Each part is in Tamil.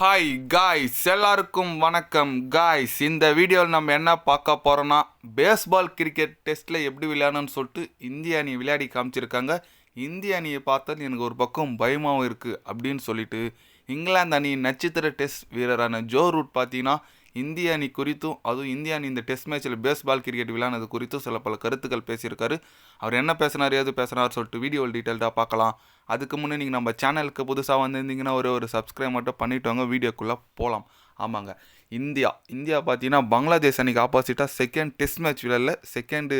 ஹாய் காய்ஸ், எல்லாருக்கும் வணக்கம் காய்ஸ். இந்த வீடியோவில் நம்ம என்ன பார்க்க போகிறோன்னா, பேஸ்பால் கிரிக்கெட் டெஸ்ட்டில் எப்படி விளையாடணும்னு சொல்லிட்டு இந்திய அணி விளையாடி காமிச்சிருக்காங்க. இந்திய அணியை பார்த்தா எனக்கு ஒரு பக்கம் பயமாகவும் இருக்குது அப்படின்னு சொல்லிட்டு இங்கிலாந்து அணியின் நட்சத்திர டெஸ்ட் வீரரான ஜோ ரூட் பார்த்தீங்கன்னா இந்திய அணி குறித்தும் அதுவும் இந்திய அணி இந்த டெஸ்ட் மேட்ச்சில் பேஸ்பால் கிரிக்கெட் விளையாடுறது குறித்தும் சில பல கருத்துக்கள் பேசியிருக்காரு. அவர் என்ன பேசினார், ஏது பேசினார் சொல்லிட்டு வீடியோவில் டீட்டெயில்டாக பார்க்கலாம். அதுக்கு முன்னே நீங்கள் நம்ம சேனலுக்கு புதுசாக வந்திருந்தீங்கன்னா ஒரு சப்ஸ்கிரைப் மட்டும் பண்ணிவிட்டு வாங்க, வீடியோக்குள்ளே போகலாம். ஆமாங்க, இந்தியா பார்த்தீங்கன்னா பங்களாதேஷ் அணிக்கு ஆப்போசிட்டாக செகண்ட் டெஸ்ட் மேட்ச் விளையாடல, செகண்டு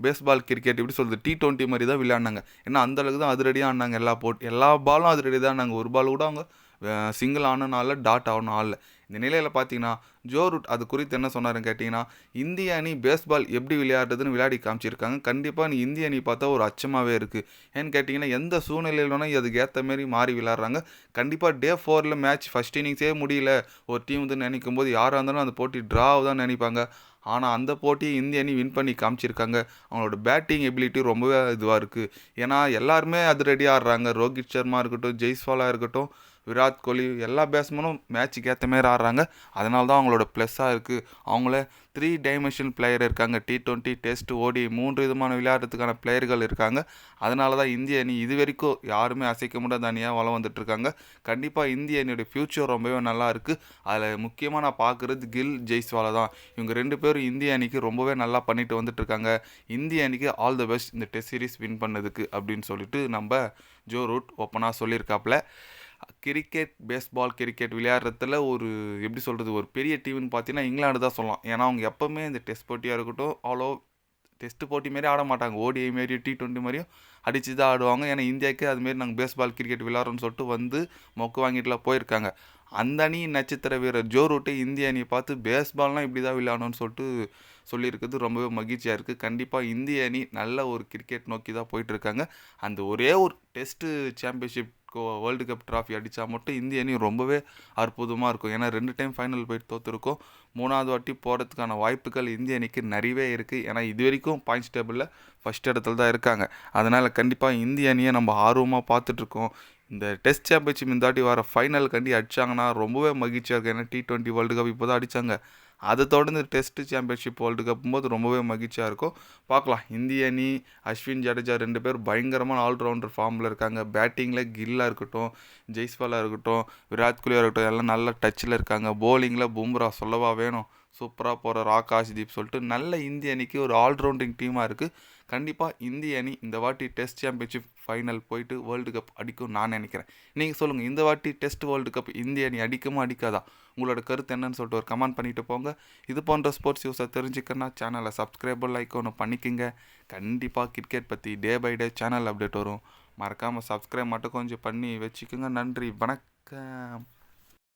பேஸ்பால் கிரிக்கெட் எப்படி சொல்கிறது T20 மாதிரி தான் விளையாடினாங்க. ஏன்னா அந்தளவுக்கு தான் அதிரடியாக ஆடினாங்க. எல்லா பாலும் அதிரடி தான் ஆனாங்க. ஒரு பால் கூட அவங்க சிங்கிள் ஆனனால டாட் ஆகணும் ஆடல. இந்த நிலையில் பார்த்தீங்கன்னா ஜோ ரூட் அது குறித்து என்ன சொன்னாருன்னு கேட்டிங்கன்னா, இந்திய அணி பேஸ்பால் எப்படி விளையாடுறதுன்னு விளையாடி காமிச்சிருக்காங்க. கண்டிப்பாக இந்திய அணி பார்த்தா ஒரு அச்சமாகவே இருக்குது. ஏன்னு கேட்டிங்கன்னா எந்த சூழ்நிலையில் வேணால் அதுக்கு ஏற்ற மாரி மாறி விளையாடுறாங்க. கண்டிப்பாக டே 4 மேட்ச் ஃபஸ்ட் இன்னிங்ஸே முடியல ஒரு டீம் வந்து நினைக்கும் போது யாராக இருந்தாலும் அந்த போட்டி ட்ராவ் தான் நினைப்பாங்க. ஆனால் அந்த போட்டியை இந்திய அணி வின் பண்ணி காமிச்சிருக்காங்க. அவங்களோட பேட்டிங் எபிலிட்டி ரொம்பவே இதுவாக இருக்குது. ஏன்னா எல்லாருமே அது ரெடியாக ஆடுறாங்க. ரோஹித் சர்மா இருக்கட்டும், ஜெய்ஸ்வாலாக இருக்கட்டும், விராட் கோலி, எல்லா பேட்ஸ்மேனும் மேட்சுக்கு ஏற்ற மாரி ஆடுறாங்க. அதனால தான் அவங்களோட ப்ளஸ்ஸாக இருக்குது. அவங்கள 3 டைமென்ஷனல் பிளேயர் இருக்காங்க. T20 டெஸ்ட் ஓடி 3 விதமான விளையாடுறதுக்கான பிளேயர்கள் இருக்காங்க. அதனால தான் இந்திய அணி இது வரைக்கும் யாருமே அசைக்க முடியாத அணியாக வளம் வந்துட்டுருக்காங்க. கண்டிப்பாக இந்திய அணியோட ஃப்யூச்சர் ரொம்பவே நல்லா இருக்குது. அதில் முக்கியமாக நான் பார்க்குறது கில், ஜெய்ஸ்வாலா தான். இவங்க 2 பேரும் இந்திய அணிக்கு ரொம்பவே நல்லா பண்ணிட்டு வந்துட்டுருக்காங்க. இந்திய அணிக்கு ஆல் த பெஸ்ட் இந்த டெஸ்ட் சீரிஸ் வின் பண்ணதுக்கு அப்படின்னு சொல்லிட்டு நம்ம ஜோ ரூட் ஓப்பனாக சொல்லியிருக்காப்புல. பேஸ்பால் கிரிக்கெட் விளையாடுறதுல ஒரு எப்படி சொல்கிறது, ஒரு பெரிய டீம்னு பார்த்தீங்கன்னா இங்கிலாந்து தான் சொல்லலாம். ஏன்னா அவங்க எப்போவுமே இந்த டெஸ்ட் போட்டியாக இருக்கட்டும் அவ்வளோ டெஸ்ட் போட்டி மாரி ஆட மாட்டாங்க. ODI மாரி T20 மாதிரியும் அடித்து தான் ஆடுவாங்க. ஏன்னா இந்தியாவுக்கு அதுமாரி நாங்கள் பேஸ்பால் கிரிக்கெட் விளையாடுறோன்னு சொல்லிட்டு வந்து மொக்கு வாங்கிட்டுலாம் போயிருக்காங்க. அந்த அணி நட்சத்திர வீரர் ஜோ ரூட்டு இந்திய அணியை பார்த்து பேஸ்பால்னால் இப்படி தான் விளையாடணும்னு சொல்லிட்டு சொல்லியிருக்கிறது ரொம்பவே மகிழ்ச்சியாக இருக்குது. கண்டிப்பாக இந்திய அணி நல்ல ஒரு கிரிக்கெட் நோக்கி தான் போயிட்டுருக்காங்க. அந்த ஒரே ஒரு test championship world cup trophy அடித்தா மட்டும் இந்திய அணி ரொம்பவே அற்புதமாக இருக்கும். ஏன்னா 2 டைம் ஃபைனல் போயிட்டு தோற்றுருக்கோம். 3வது வாட்டி போகிறதுக்கான வாய்ப்புகள் இந்திய அணிக்கு நிறையவே இருக்குது. ஏன்னா இது வரைக்கும் பாயிண்ட்ஸ் டேபிளில் ஃபஸ்ட் இடத்துல தான் இருக்காங்க. அதனால் கண்டிப்பாக இந்திய அணியை நம்ம ஆர்வமாக பார்த்துட்ருக்கோம். இந்த டெஸ்ட் சாம்பியன்ஷிப் இந்த வாட்டி வர ஃபைனல் கண்டி அடித்தாங்கன்னா ரொம்பவே மகிழ்ச்சியாக இருக்குது. ஏன்னா T20 வேர்ல்டு கப் இப்போ தான் அடித்தாங்க. அதை தொடர்ந்து டெஸ்ட் சாம்பியன்ஷிப் வேர்ல்டு கப்பும் போது ரொம்பவே மகிழ்ச்சியாக இருக்கும். பார்க்கலாம். இந்திய அணி அஸ்வின், ஜடேஜா 2 பேர் பயங்கரமான ஆல்ரவுண்டர் ஃபார்மில் இருக்காங்க. பேட்டிங்கில் கில்லாக இருக்கட்டும், ஜெய்ஸ்வாலாக இருக்கட்டும், விராட் கோலியாக இருக்கட்டும், எல்லாம் நல்ல டச்சில் இருக்காங்க. போலிங்கில் பும்ரா சொல்லவா வேணும், சூப்பராக போகிற ஆகாஷ்தீப் சொல்லிட்டு நல்ல இந்திய அணிக்கு ஒரு ஆல்ரவுண்டிங் டீமாக இருக்குது. கண்டிப்பாக இந்திய அணி இந்த வாட்டி டெஸ்ட் சாம்பியன்ஷிப் ஃபைனல் போயிட்டு வேர்ல்டு கப் அடிக்கும் நான் நினைக்கிறேன். நீங்கள் சொல்லுங்கள், இந்த வாட்டி டெஸ்ட் வேர்ல்டு கப் இந்திய அணி அடிக்குமா அடிக்காதா? உங்களோட கருத்து என்னன்னு சொல்லிட்டு ஒரு கமெண்ட் பண்ணிட்டு போங்க. இது போன்ற ஸ்போர்ட்ஸ் நியூஸை தெரிஞ்சுக்கன்னா சேனலை சப்ஸ்கிரைபர் லைக் ஒன்று பண்ணிக்கோங்க. கண்டிப்பாக கிரிக்கெட் பற்றி day by day channel update வரும். மறக்காமல் சப்ஸ்கிரைப் மட்டும் கொஞ்சம் பண்ணி வச்சுக்கோங்க. நன்றி, வணக்கம்.